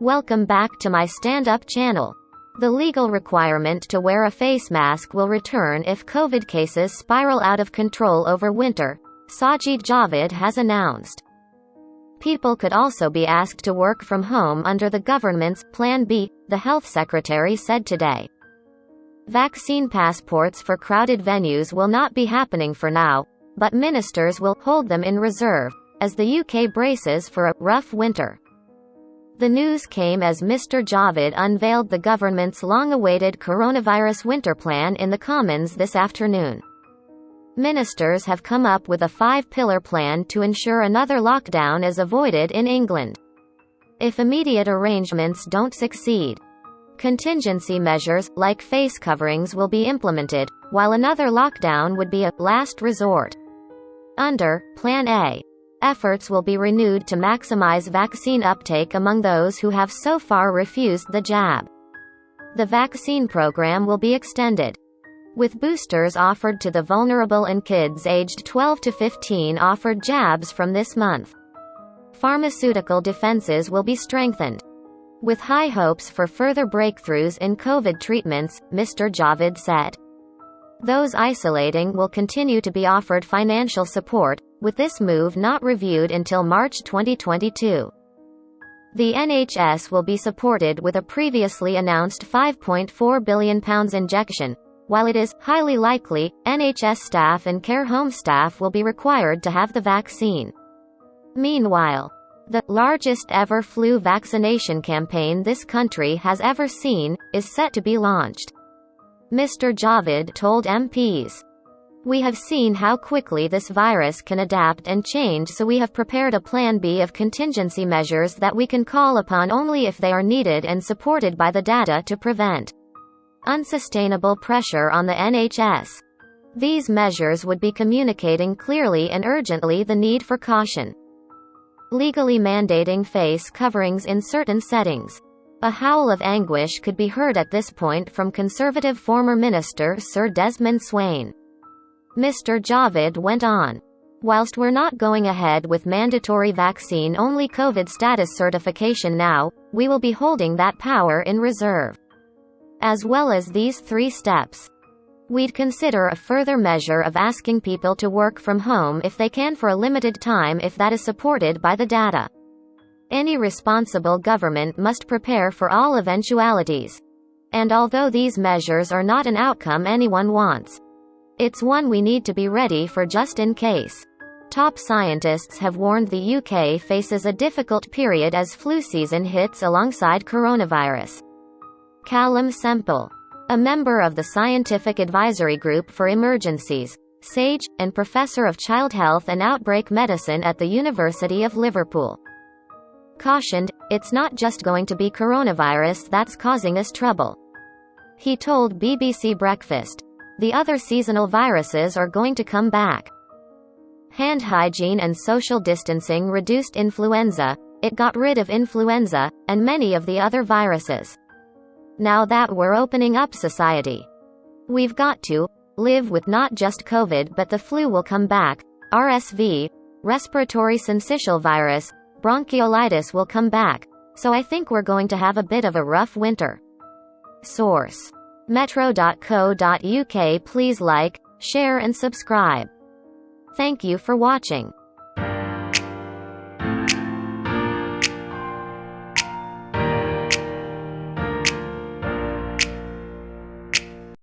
Welcome back to my stand-up channel. The legal requirement to wear a face mask will return if COVID cases spiral out of control over winter, Sajid Javid has announced. People could also be asked to work from home under the government's Plan B, the health secretary said today. Vaccine passports for crowded venues will not be happening for now, but ministers will hold them in reserve, as the UK braces for a rough winter. The news came as Mr. Javid unveiled the government's long-awaited coronavirus winter plan in the Commons this afternoon. Ministers have come up with a 5-pillar plan to ensure another lockdown is avoided in England. If immediate arrangements don't succeed, contingency measures, like face coverings, will be implemented, while another lockdown would be a last resort. Under Plan A, efforts will be renewed to maximize vaccine uptake among those who have so far refused the jab. The vaccine program will be extended, with boosters offered to the vulnerable and kids aged 12 to 15 offered jabs from this month. Pharmaceutical defenses will be strengthened, with high hopes for further breakthroughs in COVID treatments, Mr. Javid said. Those isolating will continue to be offered financial support, with this move not reviewed until March 2022. The NHS will be supported with a previously announced £5.4 billion injection, while it is highly likely NHS staff and care home staff will be required to have the vaccine. Meanwhile, the largest ever flu vaccination campaign this country has ever seen is set to be launched. Mr. Javid told MPs. We have seen how quickly this virus can adapt and change, so we have prepared a plan B of contingency measures that we can call upon only if they are needed and supported by the data to prevent unsustainable pressure on the NHS. These measures would be communicating clearly and urgently the need for caution. Legally mandating face coverings in certain settings. A howl of anguish could be heard at this point from Conservative former Minister Sir Desmond Swayne. Mr. Javid went on. Whilst we're not going ahead with mandatory vaccine-only COVID status certification now, we will be holding that power in reserve. As well as these 3 steps, we'd consider a further measure of asking people to work from home if they can for a limited time if that is supported by the data. Any responsible government must prepare for all eventualities. And although these measures are not an outcome anyone wants, it's one we need to be ready for just in case. Top scientists have warned the UK faces a difficult period as flu season hits alongside coronavirus. Callum Semple, a member of the Scientific Advisory Group for Emergencies, SAGE, and Professor of Child Health and Outbreak Medicine at the University of Liverpool, cautioned, it's not just going to be coronavirus that's causing us trouble. He told BBC Breakfast, the other seasonal viruses are going to come back. Hand hygiene and social distancing reduced influenza, it got rid of influenza, and many of the other viruses. Now that we're opening up society, we've got to live with not just COVID but the flu will come back, RSV, respiratory syncytial virus, bronchiolitis will come back, so I think we're going to have a bit of a rough winter. Source: metro.co.uk. Please like, share and subscribe. Thank you for watching.